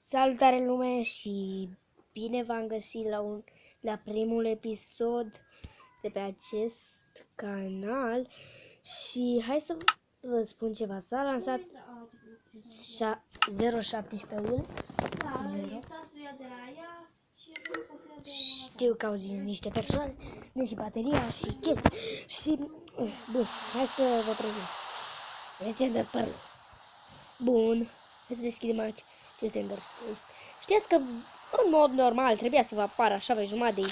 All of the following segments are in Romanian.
Salutare lume și bine v-am găsit la primul episod de pe acest canal și hai să vă spun ceva. S-a lansat 017-ul. Știu că au zis niște persoane, și bateria și chestii și bun, hai să vă prezint. Rețin de păr. Bun, hai să deschidem aici. Știți că în mod normal trebuia să vă apară așa pe jumătate de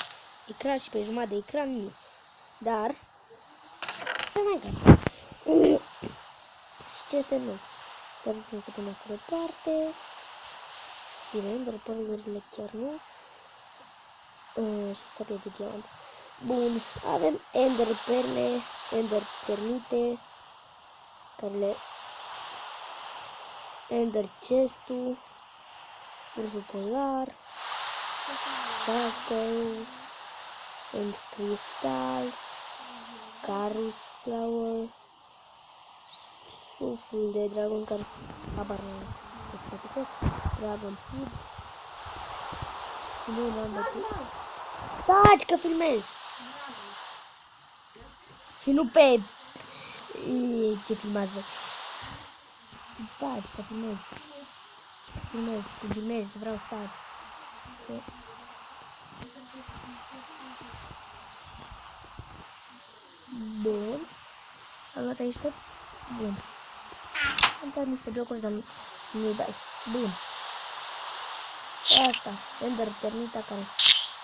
ecran și pe jumătate de ecran nu. Dar și ce este nou? Trebuie să pun asta deoparte. Bine, doar părurile chiar nu. Și sabia de diamant. Bun, avem ender perle, ender termite, care le ender chest-ul, ursul polar, castle, and crystal, carus flower, suflul de dragon care apar dragon food. Nu l-am bătut. Taci că filmez! Și nu pe ce filmați voi. Taci că filmez. Filmez, vreau să fac. Bun. Am luat aici tot? Bun. Am dat niște blocuri, dar nu-i dai. Bun. Asta, ender termita care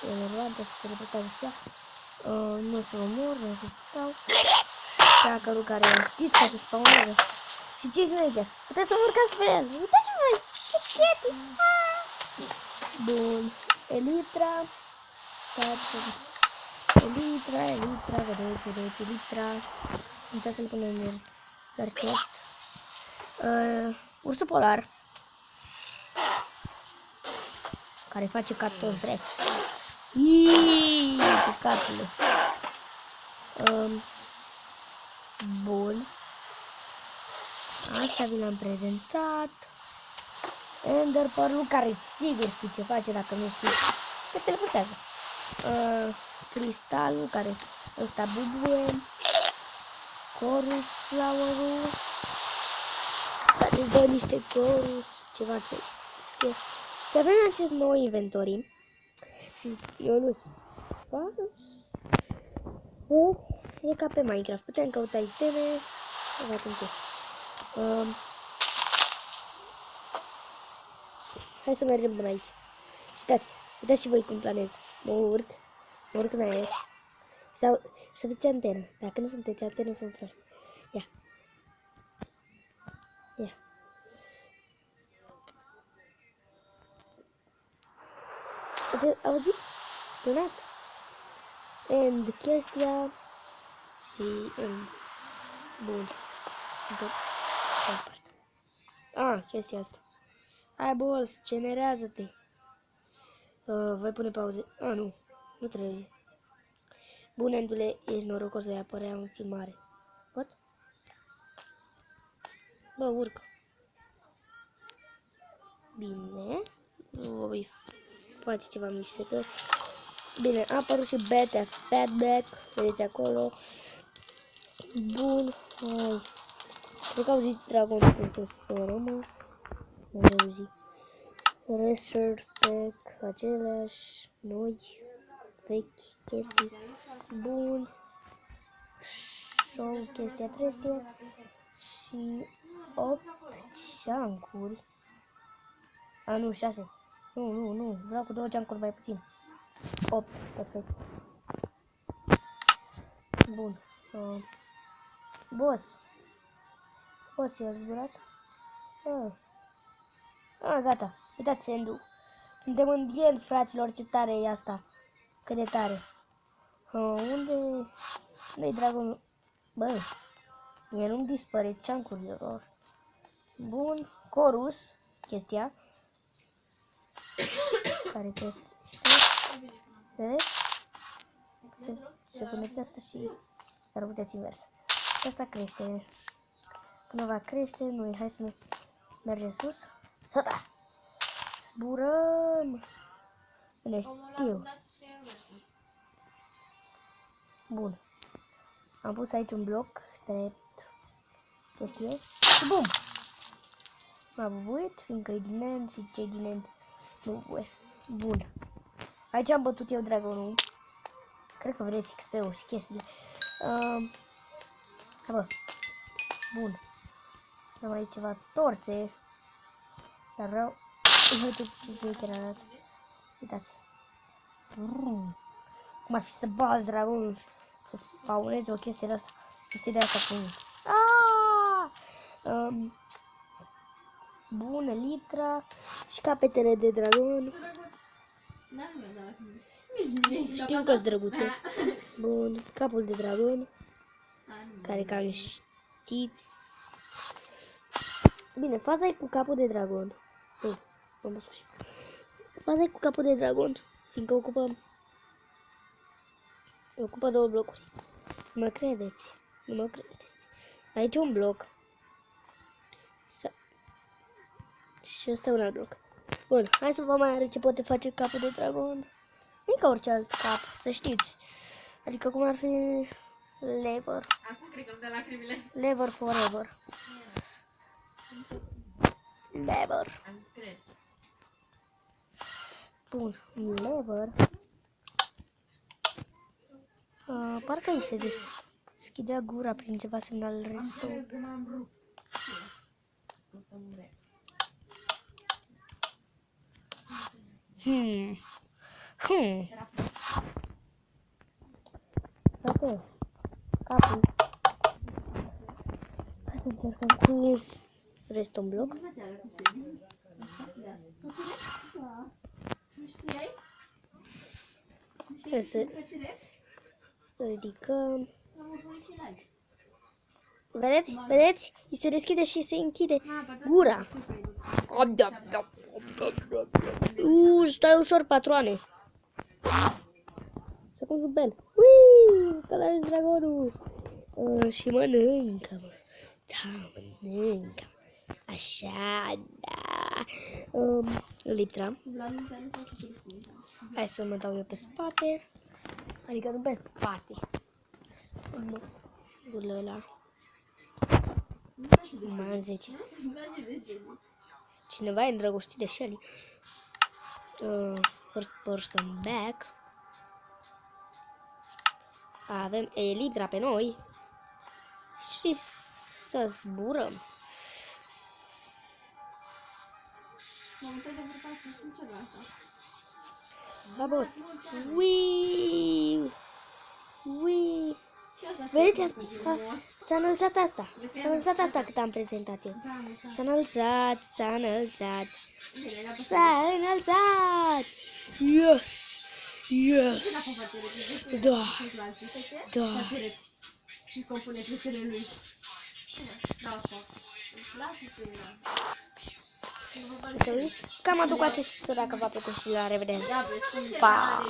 e relevantă și se repetează și ea. Nu o să omor, nu o să stau. Chacărul care știți că se spawnează. Și ce șmecher? Puteți să vă urcați pe el. Uitați voi, ce chete! Bun. Elytra. Elytra, vedeți, Elytra. Uitați să-l punem în dar chest. Ursul polar. Care face ca toți dreci. Iiii, căcatule. Bun. Asta vi l-am prezentat. Ender Pearl, care sigur știți ce face, dacă nu știți, că teleportează. Cristalul, care ăsta bubuie. Chorus flower-ul, care îți dă niște chorus, ceva ce știe. Și avem acest nou inventory. Și eu nu știu. E ca pe Minecraft. Putem căuta iteme. Hai să mergem până aici. Și uitați și voi cum planez. Mă urc în aer. Sau să fiți antenă. Dacă nu sunteți antenă, sunt prost. Ia. Ați auzit? Tunat? And chestia și bun. Ce-am spart? Chestia asta. Hai, boss, generează-te. Voi pune pauze. Nu trebuie. Bun, Endule, ești norocos să-i apărea în filmare. Pot? Bă, urcă. Bine. Voi face ceva mișcători. Bine, a apărut și Beta Fatback. Vedeți acolo. Bun. Hai. Cred că auziți Dragon Forum. Nu auzi. Research Pack. Aceleași. Noi. Vechi chestii. Bun. Show chestia 300. Și 8 chunk-uri. Nu, 6. Nu. Vreau cu 2 chunk-uri mai puțin. 8. Perfect. Bun. Boss, i-a zburat? Gata. Uitați Sendu. Suntem în end, fraților, ce tare e asta. Cât de tare. Unde? Nu-i dragonul. Bă, mie nu-mi dispare chunk-urile lor. Bun. Chorus. Chestia. Care chestia? Știi? Vedeți? Se puneți asta și dar puteți invers. Asta crește. Până va crește, noi hai să mergem sus. Hăta! Zburăm! Bine, știu. Bun. Am pus aici un bloc drept. Chestie. Și bum! M-a bubuit, fiindcă e din end și cei din end nu bubuie. Bun. Aici am bătut eu dragonul. Cred că vreți XP-ul și chestiile. Bă. Bun. Am aici ceva torțe. Dar vreau... Uitați ce chiar arată. Uitați. Cum ar fi să bazi dragonul. Să spawnezi o chestie de asta. Chestie de asta cu bun, elitra. Și capetele de dragon. Știu că-s drăguțe. Bun, capul de dragon. Care cam știți. Bine, faza e cu capul de dragon. Faza e cu capul de dragon. Fiindcă ocupă 2 blocuri. Nu mă credeți. Nu mă credeți. Aici un bloc. Și ăsta un alt bloc. Bun, hai să vă mai arăt ce poate face capul de dragon. Nu e ca orice alt cap, să știți. Adică cum ar fi lever. Acum cred că îmi dă lacrimile. Lever forever. Lever. Am scris. Bun, lever. Parcă îi se deschidea gura prin ceva semnal restul. Frate, capul. Hai să încercăm cu restul în bloc. Trebuie să ridicăm. Vedeți? Vedeți? Îi se deschide și se închide gura. Stai ușor, patroane. Și acum zubel. Uii, călărești dragonul. Și mănâncă-mă. Da, mănâncă. Așa, da. Liptra. Hai să mă dau eu pe spate. Adică nu pe spate. Ăla. Mai am 10. Cineva e îndrăgostit de Shelly. First person back. Avem eliptra pe noi. Și să zburăm. Da, boss. Ui! Ui! Vedeți, s-a înălțat asta. S-a înălțat asta cât am prezentat eu. S-a înălțat, s-a înălțat. S-a înălțat! Yes! Yes! Da! Da! Cam aduc acest video dacă v-a plăcut și la revedere. Pa!